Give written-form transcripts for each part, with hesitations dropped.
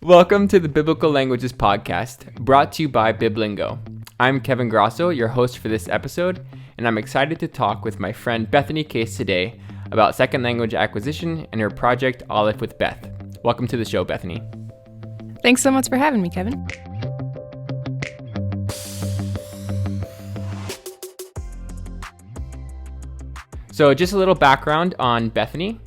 Welcome to the Biblical Languages Podcast, brought to you by Biblingo. I'm Kevin Grosso, your host for this episode, and I'm excited to talk with my friend Bethany Case today about second language acquisition and her project Aleph with Beth. Welcome to the show, Bethany. Thanks so much for having me, Kevin. So just a little background on Bethany.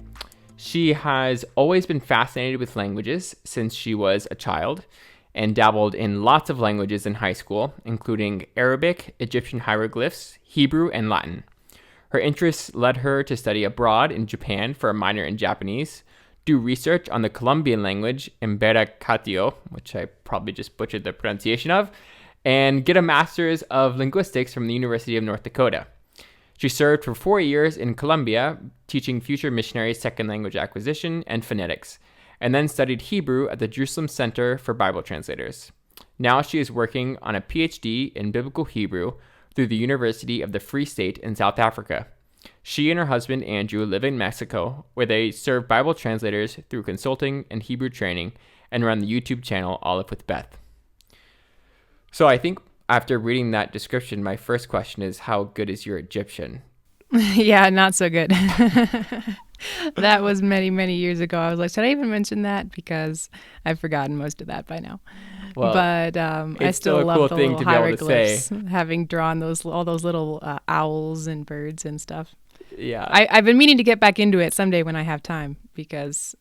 She has always been fascinated with languages since she was a child and dabbled in lots of languages in high school, including Arabic, Egyptian hieroglyphs, Hebrew, and Latin. Her interests led her to study abroad in Japan for a minor in Japanese, do research on the Colombian language, Imberacatio, which I probably just butchered the pronunciation of, and get a master's of linguistics from the University of North Dakota. She served for 4 years in Colombia, teaching future missionaries second language acquisition and phonetics, and then studied Hebrew at the Jerusalem Center for Bible Translators. Now she is working on a PhD in Biblical Hebrew through the University of the Free State in South Africa. She and her husband Andrew live in Mexico, where they serve Bible translators through consulting and Hebrew training and run the YouTube channel Aleph with Beth. So I think after reading that description, my first question is, how good is your Egyptian? Yeah, not so good. That was many, many years ago. I was like, should I even mention that? Because I've forgotten most of that by now. Well, but I still love the little hieroglyphs, having drawn all those little owls and birds and stuff. Yeah, I've been meaning to get back into it someday when I have time, because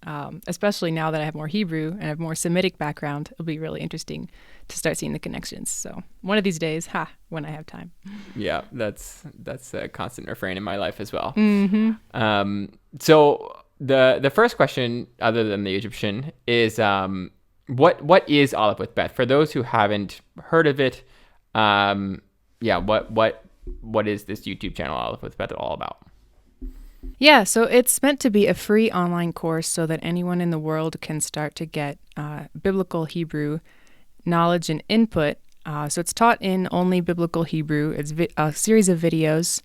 especially now that I have more Hebrew and I have more Semitic background, it'll be really interesting to start seeing the connections. So one of these days, when I have time. Yeah, that's a constant refrain in my life as well. Mm-hmm. So the first question, other than the Egyptian, is what is Aleph with Beth? For those who haven't heard of it, what is this YouTube channel Aleph with Beth all about? Yeah, so it's meant to be a free online course so that anyone in the world can start to get biblical Hebrew knowledge and input. So it's taught in only biblical Hebrew. It's a series of videos,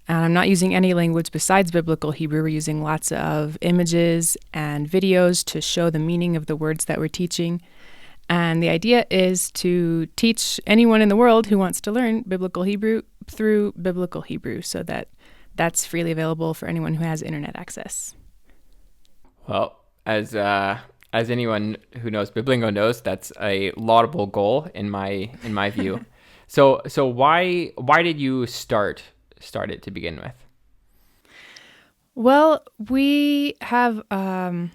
and I'm not using any language besides biblical Hebrew. We're using lots of images and videos to show the meaning of the words that we're teaching. And the idea is to teach anyone in the world who wants to learn biblical Hebrew through biblical Hebrew, so that that's freely available for anyone who has internet access. Well, as anyone who knows Biblingo knows, that's a laudable goal in my view. So why did you start it to begin with? Well, we have a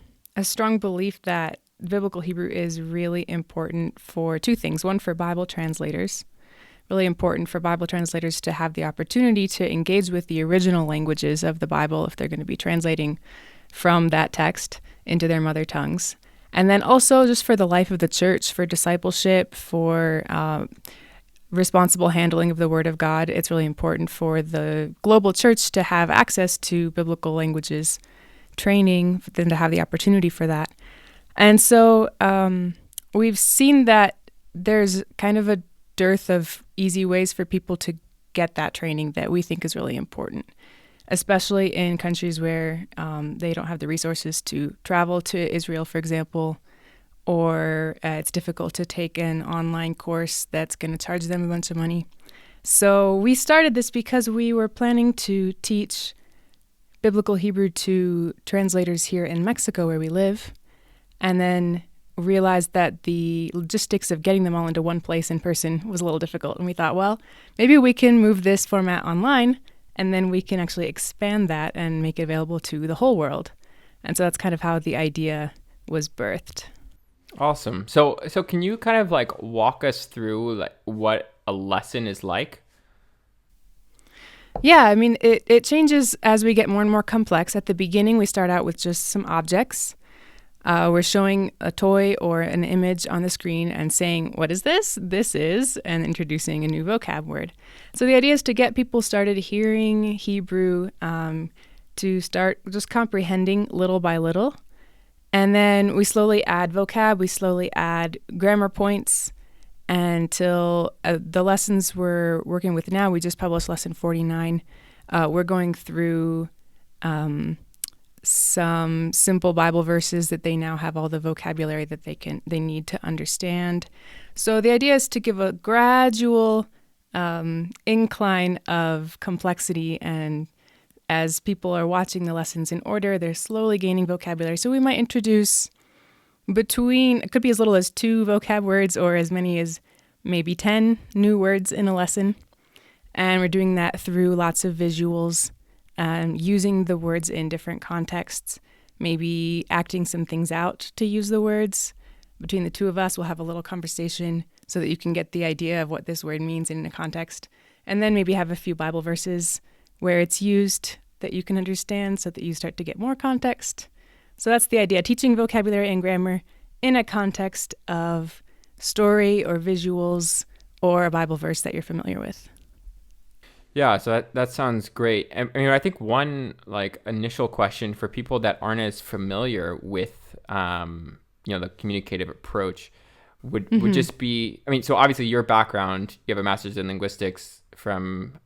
strong belief that biblical Hebrew is really important for two things. One, for Bible translators. Really important for Bible translators to have the opportunity to engage with the original languages of the Bible if they're going to be translating from that text into their mother tongues. And then also just for the life of the church, for discipleship, for responsible handling of the Word of God. It's really important for the global church to have access to biblical languages training, for them to have the opportunity for that. And so we've seen that there's kind of a dearth of easy ways for people to get that training that we think is really important, especially in countries where they don't have the resources to travel to Israel, for example, or it's difficult to take an online course that's going to charge them a bunch of money. So we started this because we were planning to teach biblical Hebrew to translators here in Mexico, where we live, and then realized that the logistics of getting them all into one place in person was a little difficult. And we thought, well, maybe we can move this format online, and then we can actually expand that and make it available to the whole world. And so that's kind of how the idea was birthed. Awesome. So can you kind of like walk us through like what a lesson is like? Yeah, I mean, it changes as we get more and more complex. At the beginning, we start out with just some objects. We're showing a toy or an image on the screen and saying, what is this? This is, and introducing a new vocab word. So the idea is to get people started hearing Hebrew, to start just comprehending little by little. And then we slowly add vocab, we slowly add grammar points until the lessons we're working with now, we just published lesson 49. We're going through some simple Bible verses that they now have all the vocabulary that they need to understand. So the idea is to give a gradual incline of complexity, and as people are watching the lessons in order, they're slowly gaining vocabulary. So we might introduce it could be as little as 2 vocab words or as many as maybe 10 new words in a lesson. And we're doing that through lots of visuals, using the words in different contexts, maybe acting some things out to use the words. Between the two of us, we'll have a little conversation so that you can get the idea of what this word means in a context. And then maybe have a few Bible verses where it's used that you can understand so that you start to get more context. So that's the idea, teaching vocabulary and grammar in a context of story or visuals or a Bible verse that you're familiar with. Yeah, so that sounds great. And I think one initial question for people that aren't as familiar with the communicative approach would just be, so obviously your background, you have a master's in linguistics from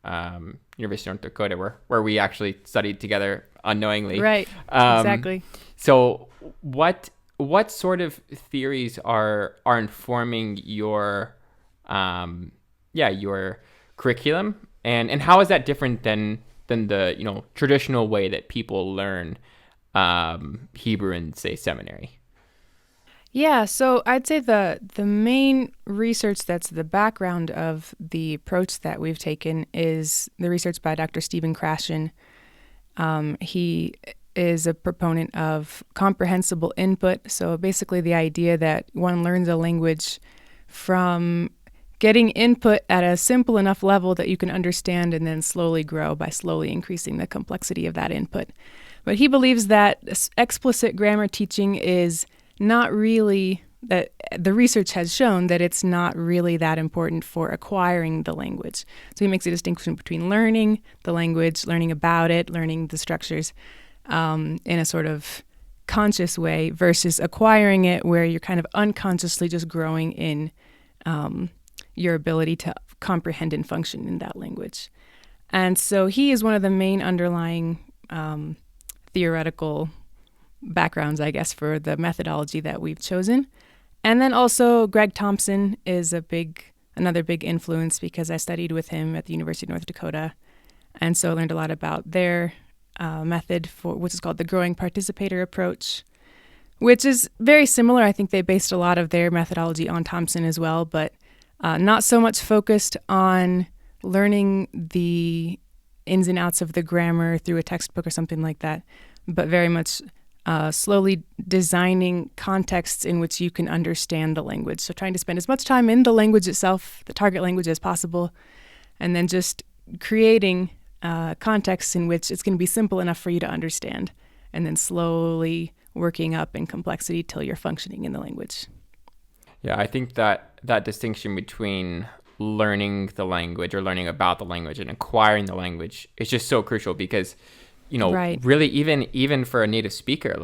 University of North Dakota, where we actually studied together unknowingly. Right, exactly. So what sort of theories are informing your your curriculum, and how is that different than the traditional way that people learn Hebrew in, say, seminary? Yeah, so I'd say the main research that's the background of the approach that we've taken is the research by Dr. Stephen Krashen. He is a proponent of comprehensible input. So basically the idea that one learns a language from getting input at a simple enough level that you can understand and then slowly grow by slowly increasing the complexity of that input. But he believes that explicit grammar teaching is not really, that the research has shown that it's not really that important for acquiring the language. So he makes a distinction between learning the language, learning about it, learning the structures in a sort of conscious way versus acquiring it where you're kind of unconsciously just growing in your ability to comprehend and function in that language. And so he is one of the main underlying theoretical backgrounds, I guess, for the methodology that we've chosen. And then also Greg Thompson is another big influence because I studied with him at the University of North Dakota. And so I learned a lot about their method, which is called the growing participator approach, which is very similar. I think they based a lot of their methodology on Thompson as well, but not so much focused on learning the ins and outs of the grammar through a textbook or something like that, but very much slowly designing contexts in which you can understand the language. So trying to spend as much time in the language itself, the target language, as possible, and then just creating contexts in which it's going to be simple enough for you to understand, and then slowly working up in complexity till you're functioning in the language. Yeah, I think that distinction between learning the language or learning about the language and acquiring the language is just so crucial because, right. Really even for a native speaker,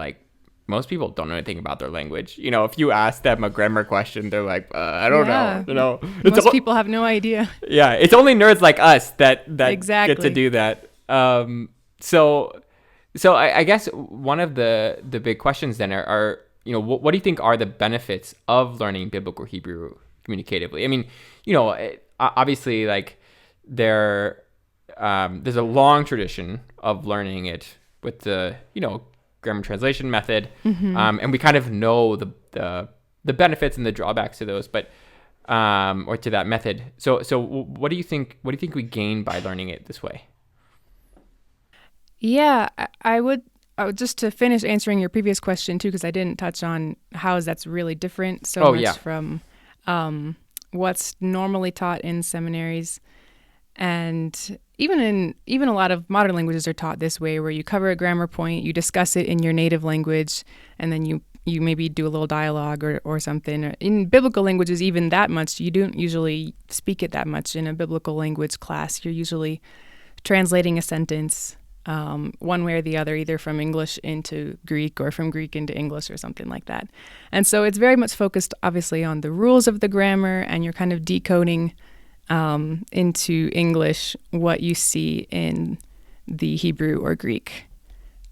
most people don't know anything about their language. If you ask them a grammar question, they're like, I don't know. Most people have no idea. Yeah, it's only nerds like us that exactly. get to do that. So I guess one of the big questions then are what do you think are the benefits of learning Biblical Hebrew communicatively? Obviously, there's a long tradition of learning it with the grammar translation method, and we kind of know the benefits and the drawbacks to those, but or to that method. So what do you think we gain by learning it this way? Yeah, I would just to finish answering your previous question too, because I didn't touch on how that's really different from what's normally taught in seminaries. And even a lot of modern languages are taught this way, where you cover a grammar point, you discuss it in your native language, and then you maybe do a little dialogue or something. In biblical languages, even that much, you don't usually speak it that much in a biblical language class. You're usually translating a sentence one way or the other, either from English into Greek or from Greek into English or something like that. And so it's very much focused, obviously, on the rules of the grammar, and you're kind of decoding into English what you see in the Hebrew or Greek.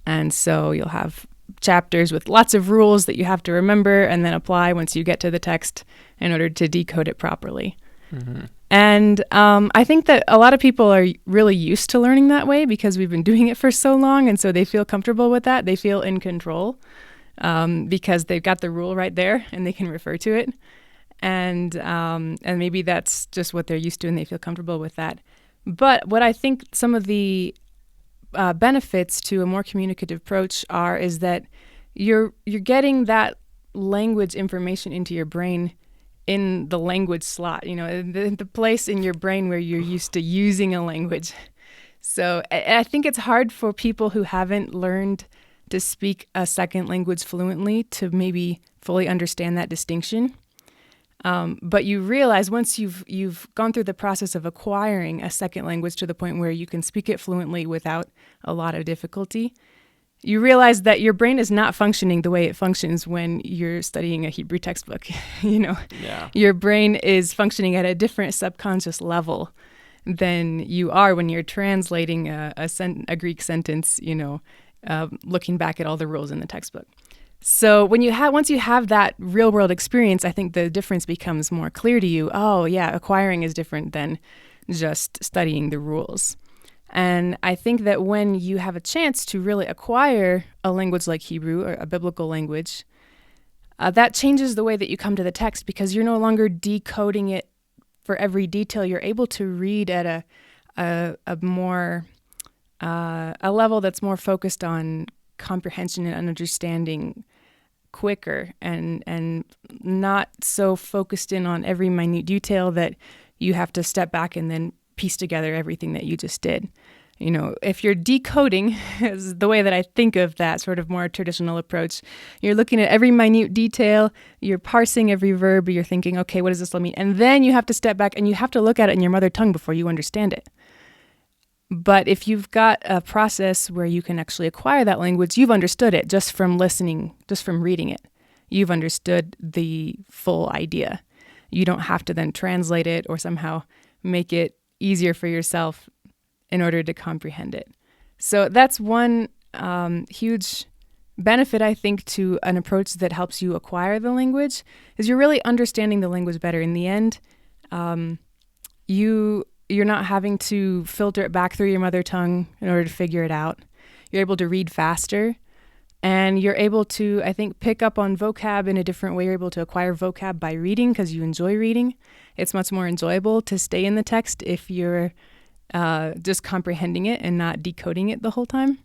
And so you'll have chapters with lots of rules that you have to remember and then apply once you get to the text in order to decode it properly. Mm-hmm. And I think that a lot of people are really used to learning that way because we've been doing it for so long, and so they feel comfortable with that. They feel in control because they've got the rule right there and they can refer to it. And maybe that's just what they're used to and they feel comfortable with that. But what I think some of the benefits to a more communicative approach is that you're getting that language information into your brain in the language slot, the place in your brain where you're used to using a language. So I think it's hard for people who haven't learned to speak a second language fluently to maybe fully understand that distinction. But you realize once you've gone through the process of acquiring a second language to the point where you can speak it fluently without a lot of difficulty, you realize that your brain is not functioning the way it functions when you're studying a Hebrew textbook. Yeah. Your brain is functioning at a different subconscious level than you are when you're translating a Greek sentence, looking back at all the rules in the textbook. So once you have that real world experience, I think the difference becomes more clear to you. Oh yeah, acquiring is different than just studying the rules. And I think that when you have a chance to really acquire a language like Hebrew or a biblical language, that changes the way that you come to the text because you're no longer decoding it for every detail. You're able to read at a level that's more focused on comprehension and understanding quicker and not so focused in on every minute detail that you have to step back and then piece together everything that you just did. If you're decoding, is the way that I think of that sort of more traditional approach, you're looking at every minute detail, you're parsing every verb, you're thinking, okay, what does this all mean? And then you have to step back and you have to look at it in your mother tongue before you understand it. But if you've got a process where you can actually acquire that language, you've understood it just from listening, just from reading it. You've understood the full idea. You don't have to then translate it or somehow make it easier for yourself in order to comprehend it. So that's one huge benefit, I think, to an approach that helps you acquire the language, is you're really understanding the language better. In the end, you're not having to filter it back through your mother tongue in order to figure it out. You're able to read faster, and you're able to, I think, pick up on vocab in a different way. You're able to acquire vocab by reading because you enjoy reading. It's much more enjoyable to stay in the text if you're just comprehending it and not decoding it the whole time.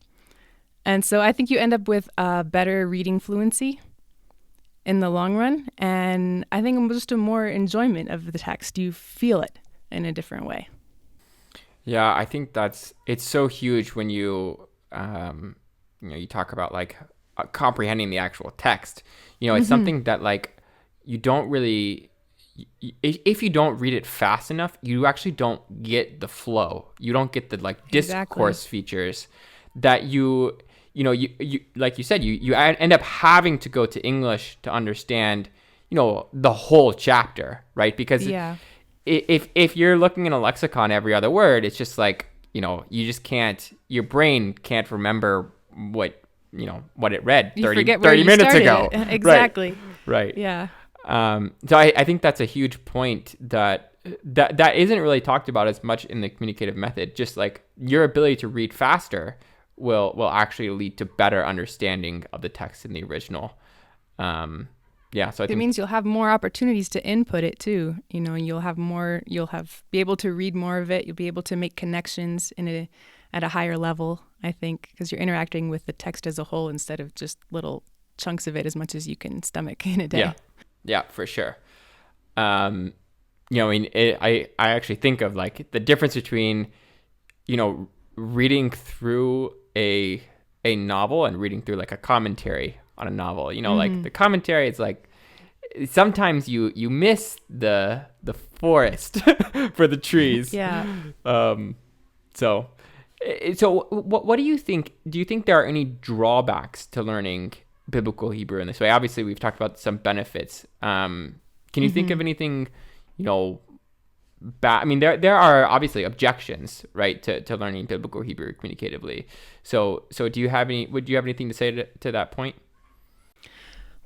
And so I think you end up with better reading fluency in the long run. And I think just a more enjoyment of the text. You feel it in a different way. Yeah, I think it's so huge when you talk about like comprehending the actual text. It's something that like you don't really, if you don't read it fast enough, you actually don't get the flow. You don't get the like discourse features that you like you said, you end up having to go to English to understand, the whole chapter, right? Because if you're looking in a lexicon every other word, it's just like, you just can't, your brain can't remember what it read 30 minutes ago. Exactly. Right. Yeah. So I think that's a huge point that isn't really talked about as much in the communicative method. Just like your ability to read faster will actually lead to better understanding of the text in the original. So it means you'll have more opportunities to input it too. You'll be able to read more of it. You'll be able to make connections at a higher level, I think, because you're interacting with the text as a whole instead of just little chunks of it as much as you can stomach in a day. Yeah, for sure. I actually think of like the difference between, reading through a novel and reading through like a commentary on a novel. Like the commentary, it's like sometimes you miss the forest for the trees. Yeah. So what do you think? Do you think there are any drawbacks to learning biblical Hebrew in this way? Obviously, we've talked about some benefits. Can you think of anything, I mean, there are obviously objections, right, to learning biblical Hebrew communicatively. So would you have anything to say to that point?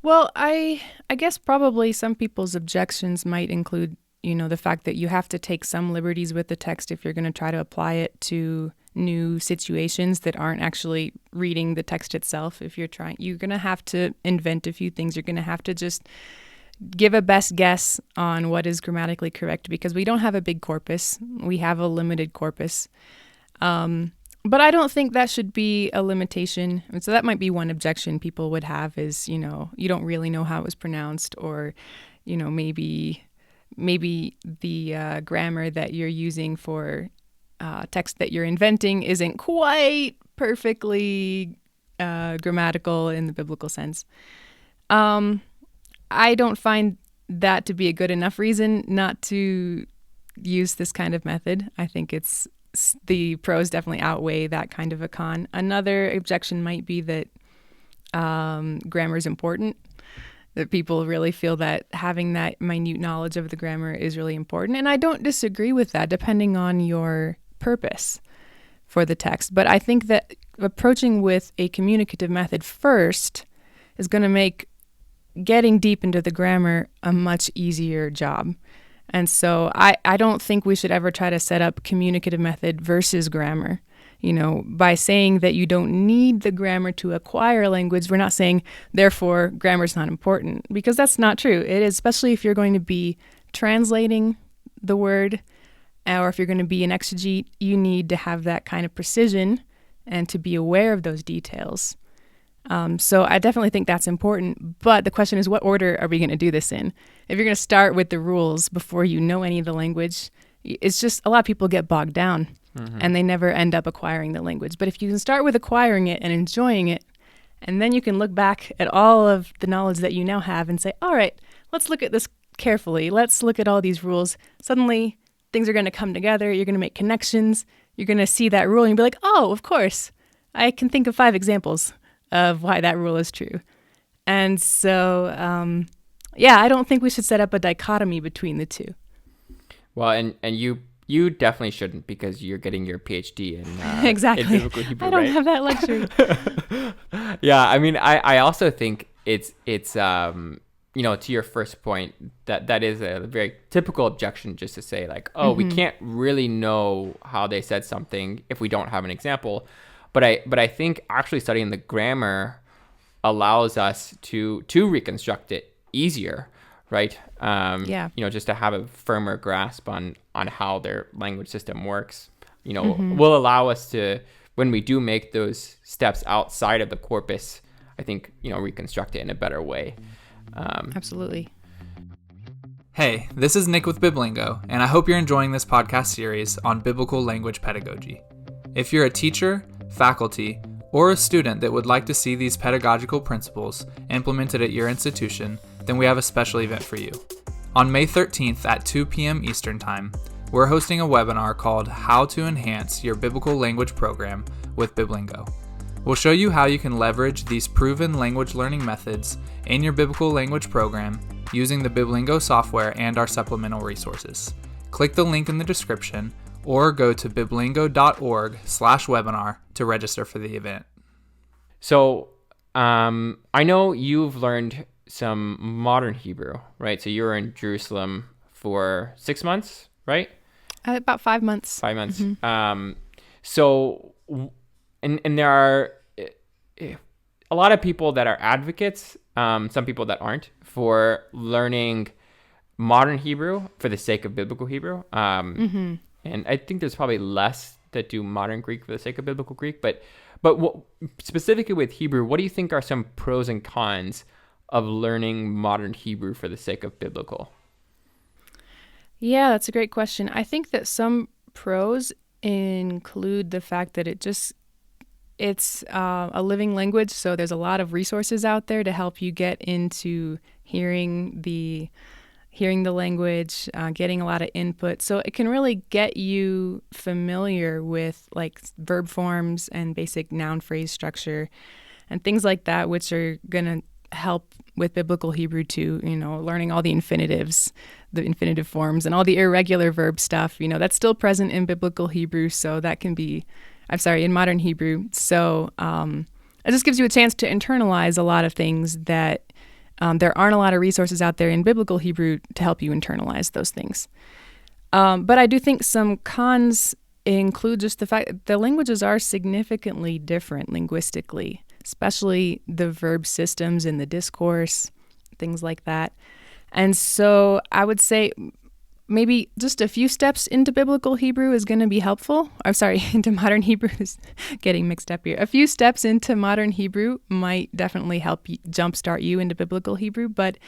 Well, I guess probably some people's objections might include, the fact that you have to take some liberties with the text if you're going to try to apply it to new situations that aren't actually reading the text itself. You're going to have to invent a few things. You're going to have to just give a best guess on what is grammatically correct because we don't have a big corpus. We have a limited corpus. But I don't think that should be a limitation. And so that might be one objection people would have is, you don't really know how it was pronounced or, maybe the grammar that you're using for text that you're inventing isn't quite perfectly grammatical in the biblical sense. I don't find that to be a good enough reason not to use this kind of method. I think the pros definitely outweigh that kind of a con. Another objection might be that grammar is important, that people really feel that having that minute knowledge of the grammar is really important. And I don't disagree with that, depending on your purpose for the text. But I think that approaching with a communicative method first is going to make getting deep into the grammar a much easier job. And so I don't think we should ever try to set up communicative method versus grammar. By saying that you don't need the grammar to acquire language, we're not saying, therefore, grammar is not important, because that's not true. It is, especially if you're going to be translating the word or if you're going to be an exegete, you need to have that kind of precision and to be aware of those details. So I definitely think that's important, but the question is, what order are we going to do this in? If you're going to start with the rules before you know any of the language, it's just a lot of people get bogged down and they never end up acquiring the language. But if you can start with acquiring it and enjoying it, and then you can look back at all of the knowledge that you now have and say, all right, let's look at this carefully. Let's look at all these rules. Suddenly, things are going to come together. You're going to make connections. You're going to see that rule and you'll be like, oh, of course. I can think of 5 examples of why that rule is true. And so, I don't think we should set up a dichotomy between the two. Well, and you definitely shouldn't, because you're getting your PhD in exactly. in biblical Hebrew, I don't right? have that luxury. Yeah, I mean, I also think it's to your first point, that is a very typical objection, just to say like, oh, we can't really know how they said something if we don't have an example. But I think actually studying the grammar allows us to reconstruct it easier, right? Just to have a firmer grasp on how their language system works, will allow us to, when we do make those steps outside of the corpus, I think, reconstruct it in a better way. Absolutely. Hey, this is Nick with Biblingo, and I hope you're enjoying this podcast series on biblical language pedagogy. If you're a teacher, faculty, or a student that would like to see these pedagogical principles implemented at your institution, then we have a special event for you. On May 13th at 2 p.m. Eastern Time, we're hosting a webinar called How to Enhance Your Biblical Language Program with Biblingo. We'll show you how you can leverage these proven language learning methods in your biblical language program using the Biblingo software and our supplemental resources. Click the link in the description or go to biblingo.org/webinar to register for the event. So I know you've learned some modern Hebrew, right? So you were in Jerusalem for 6 months, right? About 5 months. 5 months. So, and there are a lot of people that are advocates, some people that aren't, for learning modern Hebrew for the sake of biblical Hebrew. And I think there's probably less that do modern Greek for the sake of biblical Greek. But specifically with Hebrew, what do you think are some pros and cons of learning modern Hebrew for the sake of biblical? Yeah, that's a great question. I think that some pros include the fact that it's a living language, so there's a lot of resources out there to help you get into hearing the language, getting a lot of input. So it can really get you familiar with like verb forms and basic noun phrase structure and things like that, which are going to help with Biblical Hebrew too, learning all the infinitives, the infinitive forms, and all the irregular verb stuff, that's still present in Biblical Hebrew. So that can be, in modern Hebrew. So it just gives you a chance to internalize a lot of things that there aren't a lot of resources out there in Biblical Hebrew to help you internalize those things. But I do think some cons include just the fact that the languages are significantly different linguistically, especially the verb systems in the discourse, things like that. And so I would say maybe just a few steps into Biblical Hebrew is going to be helpful. Into modern Hebrew is getting mixed up here. A few steps into modern Hebrew might definitely help you jumpstart you into Biblical Hebrew, but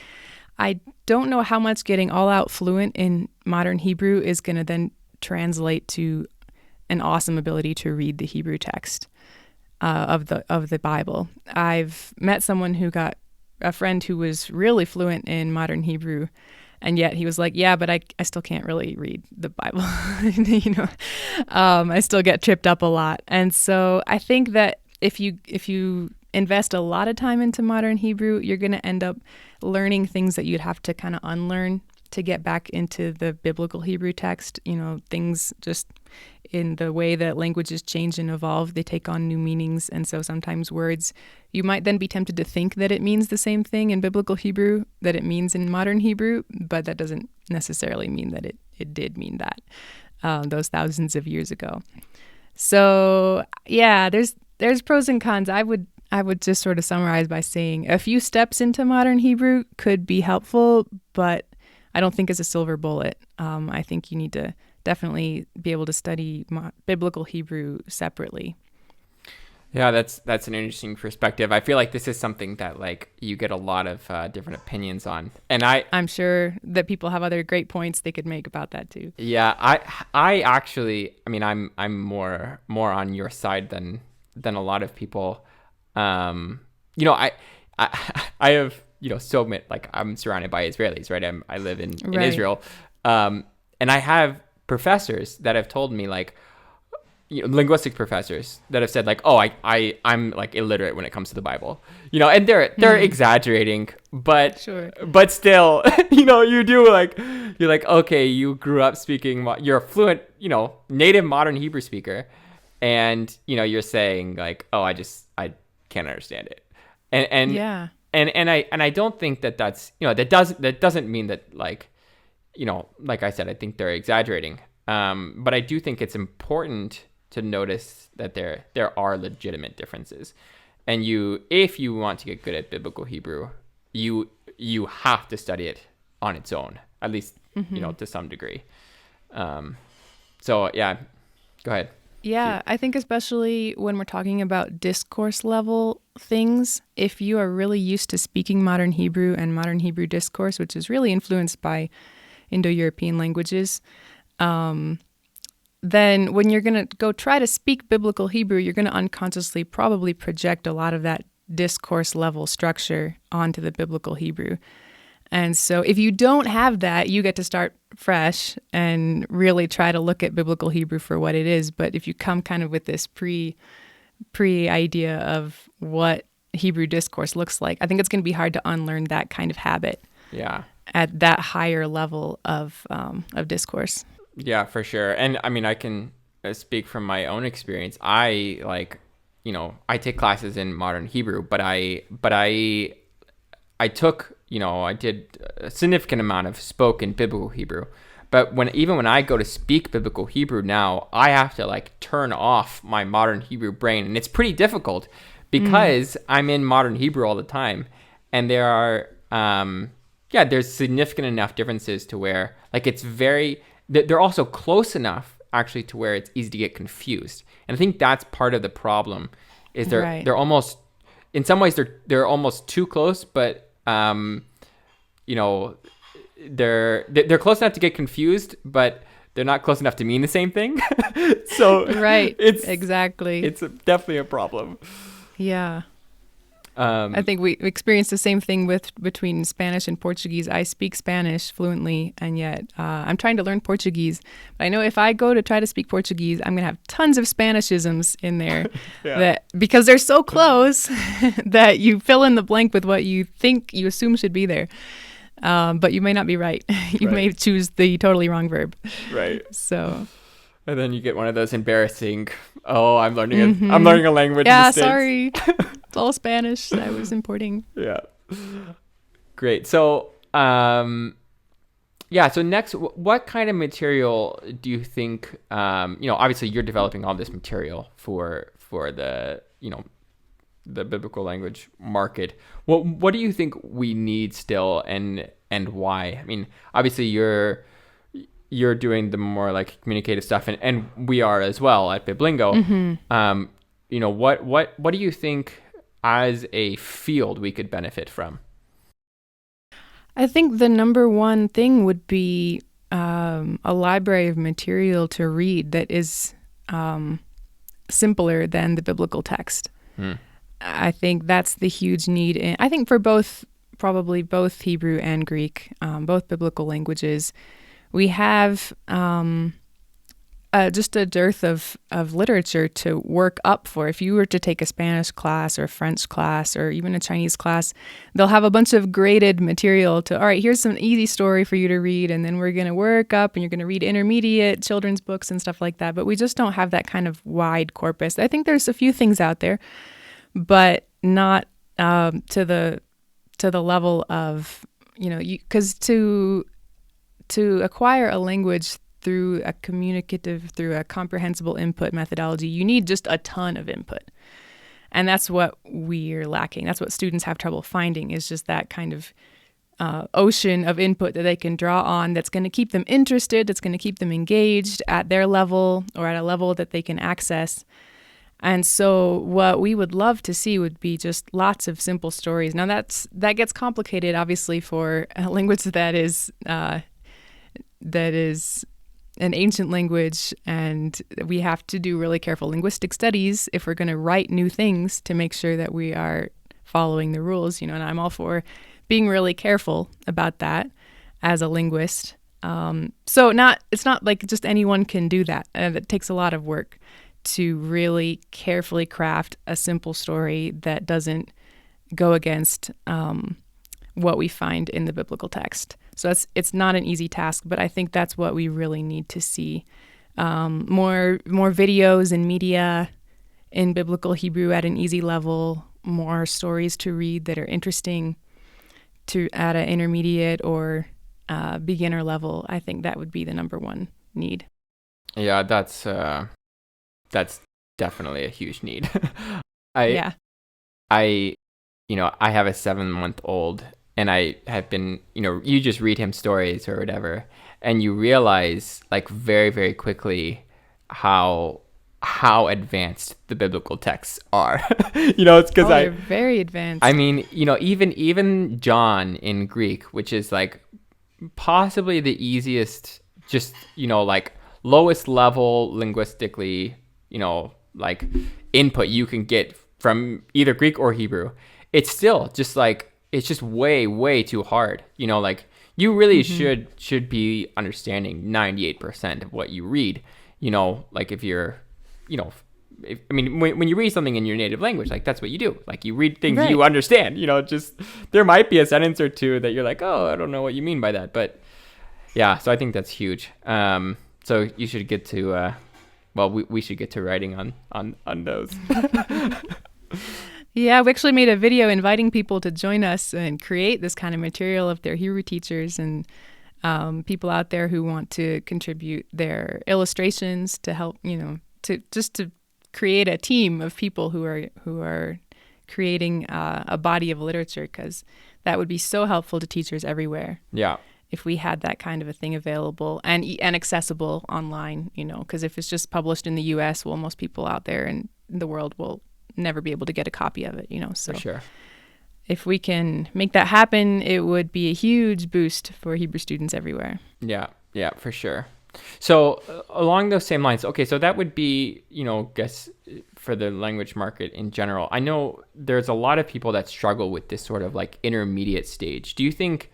I don't know how much getting all out fluent in modern Hebrew is going to then translate to an awesome ability to read the Hebrew text of the Bible. I've met someone who got a friend who was really fluent in modern Hebrew, and yet he was like, yeah, but I still can't really read the Bible. I still get tripped up a lot. And so I think that if you invest a lot of time into modern Hebrew, you're going to end up learning things that you'd have to kind of unlearn to get back into the Biblical Hebrew text. Things just in the way that languages change and evolve, they take on new meanings. And so sometimes words, you might then be tempted to think that it means the same thing in Biblical Hebrew that it means in modern Hebrew, but that doesn't necessarily mean that it did mean that those thousands of years ago. So yeah, there's pros and cons. I would just sort of summarize by saying a few steps into modern Hebrew could be helpful, but I don't think it's a silver bullet. I think you need to definitely be able to study Biblical Hebrew separately. Yeah, that's an interesting perspective. I feel like this is something that you get a lot of different opinions on, and I'm sure that people have other great points they could make about that too. Yeah, I actually, I'm more on your side than a lot of people. I have so many, I'm surrounded by Israelis, right? I live in Israel, and I have professors that have told me linguistic professors that have said I'm illiterate when it comes to the Bible, and they're exaggerating, but sure. But still, you do you're okay, you grew up speaking, you're a fluent, native modern Hebrew speaker, and you're saying I can't understand it, and yeah, and I don't think that's that doesn't mean that like I said, I think they're exaggerating. But I do think it's important to notice that there are legitimate differences. And if you want to get good at Biblical Hebrew, you have to study it on its own, at least, to some degree. So yeah, go ahead. Yeah, I think especially when we're talking about discourse level things, if you are really used to speaking modern Hebrew and modern Hebrew discourse, which is really influenced by Indo-European languages, then when you're going to go try to speak Biblical Hebrew, you're going to unconsciously probably project a lot of that discourse level structure onto the Biblical Hebrew. And so if you don't have that, you get to start fresh and really try to look at Biblical Hebrew for what it is. But if you come kind of with this pre idea of what Hebrew discourse looks like, I think it's going to be hard to unlearn that kind of habit. Yeah. At that higher level of discourse. Yeah, for sure. And I can speak from my own experience. I take classes in modern Hebrew, but I took, I did a significant amount of spoken Biblical Hebrew. But even when I go to speak Biblical Hebrew now, I have to turn off my modern Hebrew brain, and it's pretty difficult because I'm in modern Hebrew all the time, and there are there's significant enough differences to where they're also close enough actually to where it's easy to get confused. And I think that's part of the problem is they're almost, in some ways they're almost too close, but they're close enough to get confused, but they're not close enough to mean the same thing. So right, exactly. It's definitely a problem. Yeah. I think we experienced the same thing between Spanish and Portuguese. I speak Spanish fluently, and yet I'm trying to learn Portuguese. But I know if I go to try to speak Portuguese, I'm going to have tons of Spanishisms in there that because they're so close that you fill in the blank with what you think you assume should be there. But you may not be right. You may choose the totally wrong verb. Right. So. And then you get one of those embarrassing, I'm learning a language. Yeah, mistakes. Sorry. It's all Spanish I was importing. Yeah. Great. So, so next, what kind of material do you think, obviously you're developing all this material for the, the biblical language market. What do you think we need still and why? I mean, obviously you're doing the more like communicative stuff and we are as well at Biblingo. What do you think as a field we could benefit from? I think the number one thing would be a library of material to read that is simpler than the biblical text. I think that's the huge need. I think for probably both Hebrew and Greek, both biblical languages, we have just a dearth of literature to work up for. If you were to take a Spanish class or a French class or even a Chinese class, they'll have a bunch of graded material all right, here's some easy story for you to read, and then we're going to work up and you're going to read intermediate children's books and stuff like that. But we just don't have that kind of wide corpus. I think there's a few things out there, but not to the level of, because to acquire a language through a communicative, through a comprehensible input methodology, you need just a ton of input. And that's what we're lacking. That's what students have trouble finding, is just that kind of ocean of input that they can draw on that's going to keep them interested, that's going to keep them engaged at their level or at a level that they can access. And so what we would love to see would be just lots of simple stories. Now that gets complicated, obviously, for a language that is an ancient language, and we have to do really careful linguistic studies if we're going to write new things to make sure that we are following the rules, and I'm all for being really careful about that as a linguist. So it's not like just anyone can do that. It takes a lot of work to really carefully craft a simple story that doesn't go against what we find in the biblical text. So it's not an easy task, but I think that's what we really need to see. More videos and media in biblical Hebrew at an easy level, more stories to read that are interesting at an intermediate or beginner level. I think that would be the number one need. Yeah, that's definitely a huge need. I have a 7-month-old, and I have been, you just read him stories or whatever, and you realize like very, very quickly how advanced the biblical texts are. It's because they're very advanced. I mean, even John in Greek, which is like possibly the easiest, just, like lowest level linguistically, like input you can get from either Greek or Hebrew. It's still just like, it's just way, way too hard. Like you really should be understanding 98% of what you read, like if you're, when you read something in your native language, like that's what you do. Like you read things you understand, just there might be a sentence or two that you're like, oh, I don't know what you mean by that. But yeah, so I think that's huge. So you should get to, we should get to writing on those. Yeah, we actually made a video inviting people to join us and create this kind of material if they're Hebrew teachers and people out there who want to contribute their illustrations to help, to create a team of people who are creating a body of literature, because that would be so helpful to teachers everywhere. Yeah. If we had that kind of a thing available and accessible online, because if it's just published in the U.S., well, most people out there in the world will never be able to get a copy of it, so for sure. If we can make that happen, it would be a huge boost for Hebrew students everywhere. Yeah, for sure. So along those same lines, okay, so that would be, guess for the language market in general. I know there's a lot of people that struggle with this sort of like intermediate stage. Do you think,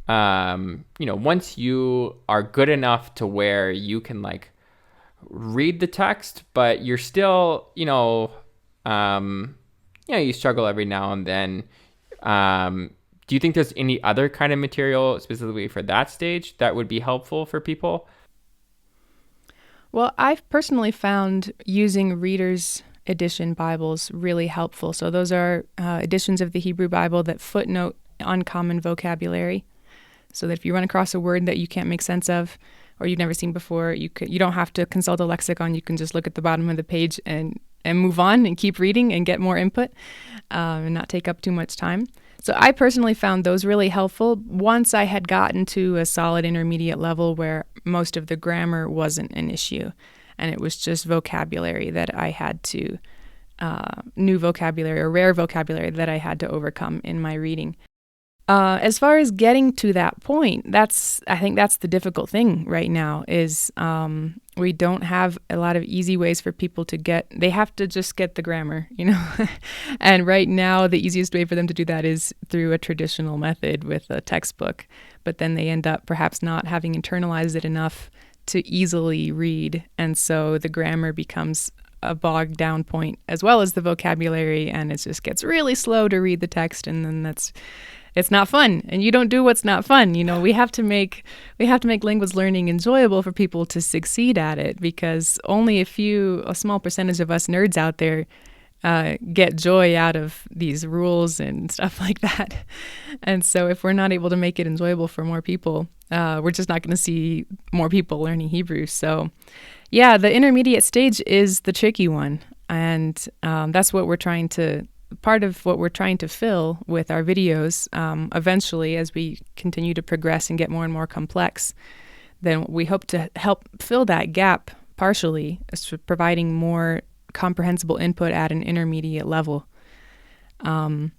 once you are good enough to where you can like read the text, but you're still, you struggle every now and then. Do you think there's any other kind of material specifically for that stage that would be helpful for people? Well, I've personally found using Reader's Edition Bibles really helpful. So those are editions of the Hebrew Bible that footnote uncommon vocabulary, so that if you run across a word that you can't make sense of or you've never seen before, you don't have to consult a lexicon. You can just look at the bottom of the page and move on and keep reading and get more input and not take up too much time. So I personally found those really helpful once I had gotten to a solid intermediate level where most of the grammar wasn't an issue and it was just vocabulary that I had to, new vocabulary or rare vocabulary that I had to overcome in my reading. As far as getting to that point, I think that's the difficult thing right now is we don't have a lot of easy ways for people they have to just get the grammar, And right now, the easiest way for them to do that is through a traditional method with a textbook. But then they end up perhaps not having internalized it enough to easily read. And so the grammar becomes a bogged down point as well as the vocabulary. And it just gets really slow to read the text. And then it's not fun, and you don't do what's not fun. We have to make language learning enjoyable for people to succeed at it, because only a small percentage of us nerds out there get joy out of these rules and stuff like that. And so if we're not able to make it enjoyable for more people, we're just not going to see more people learning Hebrew. So yeah, the intermediate stage is the tricky one, and that's what part of what we're trying to fill with our videos. Eventually, as we continue to progress and get more and more complex, then we hope to help fill that gap partially, as providing more comprehensible input at an intermediate level. But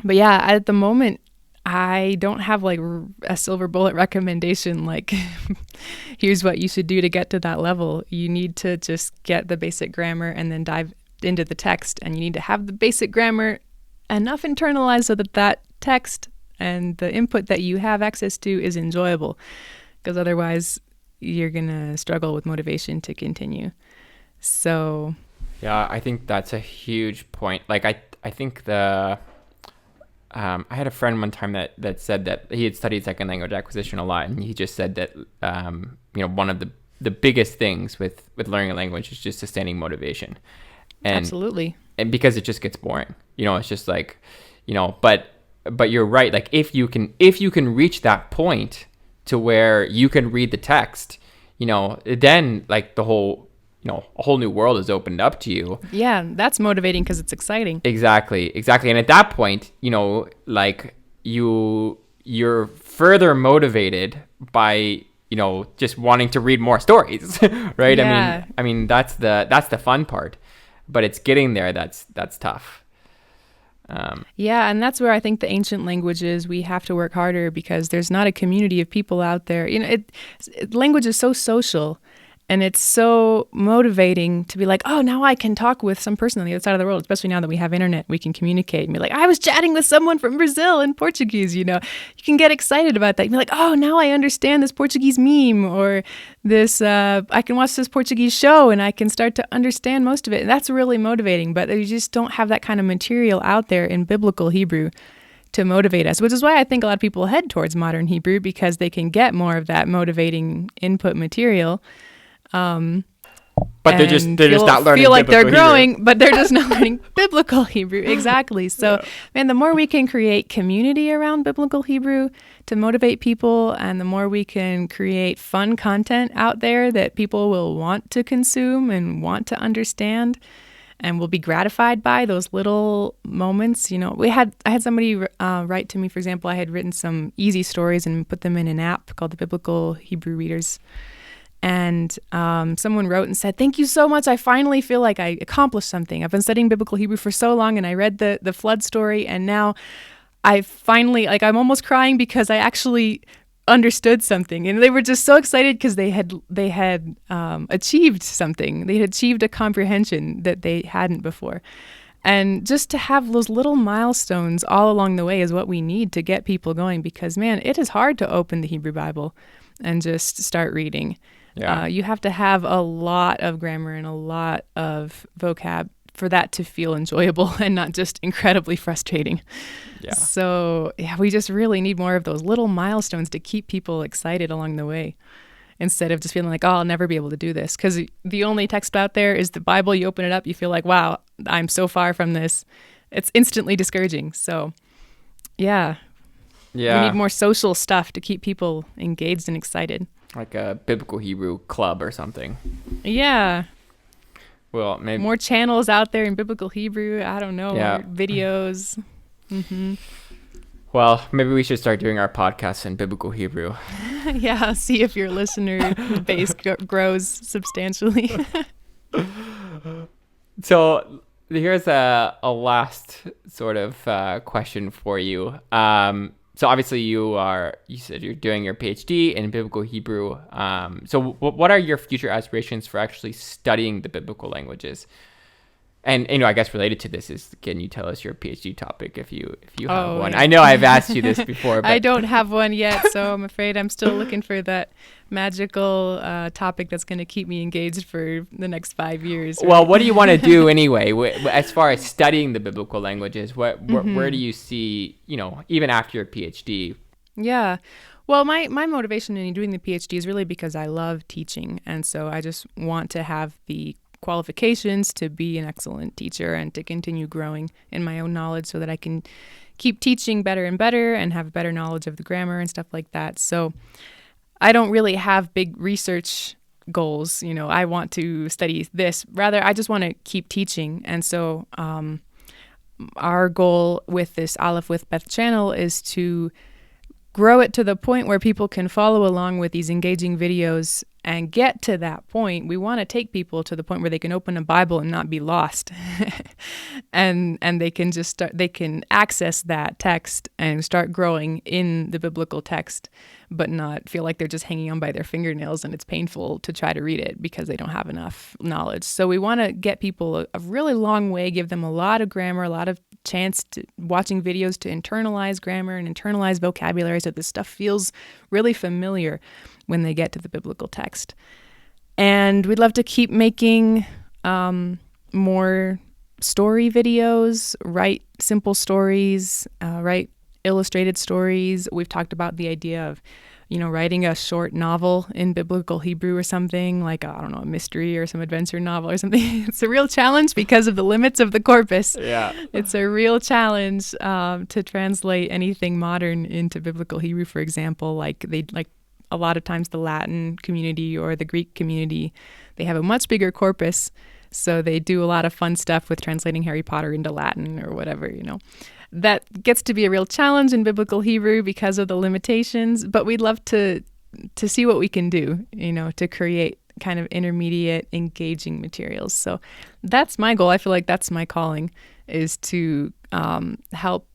yeah, at the moment, I don't have like a silver bullet recommendation, like here's what you should do to get to that level. You need to just get the basic grammar and then dive into the text, and you need to have the basic grammar enough internalized so that text and the input that you have access to is enjoyable, because otherwise you're gonna struggle with motivation to continue. So yeah, I think that's a huge point. Like I think I had a friend one time that said that he had studied second language acquisition a lot, and he just said that one of the biggest things with learning a language is just sustaining motivation. And, absolutely. And because it just gets boring, it's just like, but you're right. Like if you can reach that point to where you can read the text, then like the whole, a whole new world is opened up to you. Yeah. That's motivating because it's exciting. Exactly. And at that point, like you're further motivated by, just wanting to read more stories, right? Yeah. I mean, that's the fun part. But it's getting there that's tough. Yeah, and that's where I think the ancient languages, we have to work harder, because there's not a community of people out there. Language is so social, and it's so motivating to be like, oh, now I can talk with some person on the other side of the world, especially now that we have internet, we can communicate and be like, I was chatting with someone from Brazil in Portuguese, you can get excited about that. You be like, oh, now I understand this Portuguese meme, or this, I can watch this Portuguese show and I can start to understand most of it. And that's really motivating, but you just don't have that kind of material out there in biblical Hebrew to motivate us, which is why I think a lot of people head towards modern Hebrew, because they can get more of that motivating input material. But they're just not learning. Feel like they're growing, Hebrew. But they're just not learning biblical Hebrew. Exactly. So, man, the more we can create community around biblical Hebrew to motivate people, and the more we can create fun content out there that people will want to consume and want to understand, and will be gratified by those little moments. I had somebody write to me, for example, I had written some easy stories and put them in an app called the Biblical Hebrew Readers. And someone wrote and said, thank you so much. I finally feel like I accomplished something. I've been studying biblical Hebrew for so long, and I read the flood story, and now I finally, I'm almost crying because I actually understood something, and they were just so excited because they had achieved something. They had achieved a comprehension that they hadn't before. And just to have those little milestones all along the way is what we need to get people going, because, man, it is hard to open the Hebrew Bible and just start reading. Yeah. You have to have a lot of grammar and a lot of vocab for that to feel enjoyable and not just incredibly frustrating. Yeah. So, yeah, we just really need more of those little milestones to keep people excited along the way, instead of just feeling like, oh, I'll never be able to do this. Because the only text out there is the Bible. You open it up, you feel like, wow, I'm so far from this. It's instantly discouraging. So, yeah. We need more social stuff to keep people engaged and excited. Like a biblical Hebrew club or something. Yeah. Well, maybe more channels out there in biblical Hebrew. I don't know. Yeah. More videos. Mm-hmm. Well, maybe we should start doing our podcasts in biblical Hebrew. Yeah, see if your listener base grows substantially. So here's a last sort of question for you. So obviously you said you're doing your PhD in biblical Hebrew. So what are your future aspirations for actually studying the biblical languages? And, I guess related to this is, can you tell us your PhD topic if you have one? Yeah. I know I've asked you this before. But I don't have one yet, so I'm afraid I'm still looking for that magical topic that's going to keep me engaged for the next 5 years. Right? Well, what do you want to do anyway? As far as studying the biblical languages, where do you see, even after your PhD? Yeah. Well, my motivation in doing the PhD is really because I love teaching. And so I just want to have the qualifications to be an excellent teacher and to continue growing in my own knowledge so that I can keep teaching better and better and have better knowledge of the grammar and stuff like that. So I don't really have big research goals. I want to study this. Rather, I just want to keep teaching. And so our goal with this Aleph with Beth channel is to grow it to the point where people can follow along with these engaging videos and get to that point. We want to take people to the point where they can open a Bible and not be lost. and they can they can access that text and start growing in the biblical text, but not feel like they're just hanging on by their fingernails and it's painful to try to read it because they don't have enough knowledge. So we want to get people a really long way, give them a lot of grammar, a lot of chance to watching videos to internalize grammar and internalize vocabulary so this stuff feels really familiar when they get to the biblical text. And we'd love to keep making more story videos, write simple stories, write illustrated stories. We've talked about the idea of, writing a short novel in biblical Hebrew or something, like, a mystery or some adventure novel or something. It's a real challenge because of the limits of the corpus. Yeah. It's a real challenge to translate anything modern into biblical Hebrew, for example. Like a lot of times the Latin community or the Greek community, they have a much bigger corpus. So they do a lot of fun stuff with translating Harry Potter into Latin or whatever, That gets to be a real challenge in biblical Hebrew because of the limitations, but we'd love to see what we can do, to create kind of intermediate, engaging materials. So that's my goal. I feel like that's my calling, is to help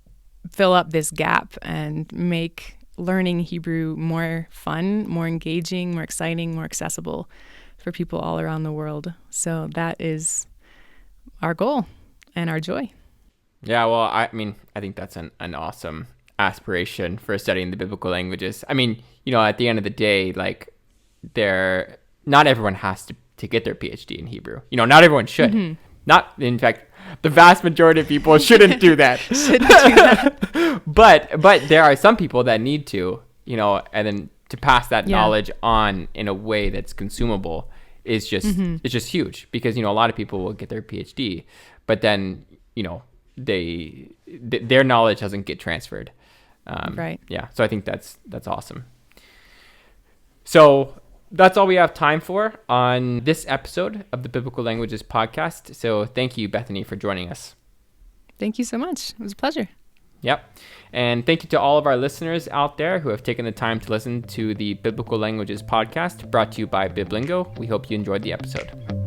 fill up this gap and make learning Hebrew more fun, more engaging, more exciting, more accessible for people all around the world. So that is our goal and our joy. Yeah, well, I think that's an awesome aspiration for studying the biblical languages. At the end of the day, not everyone has to get their PhD in Hebrew. Not everyone should. Mm-hmm. In fact, the vast majority of people shouldn't do that. But there are some people that need to, and then to pass that knowledge on in a way that's consumable is just it's just huge, because a lot of people will get their PhD, but then their knowledge doesn't get transferred. Right. Yeah. So I think that's awesome. So that's all we have time for on this episode of the Biblical Languages podcast. So thank you, Bethany, for joining us. Thank you so much. It was a pleasure. Yep. And thank you to all of our listeners out there who have taken the time to listen to the Biblical Languages podcast, brought to you by Biblingo. We hope you enjoyed the episode.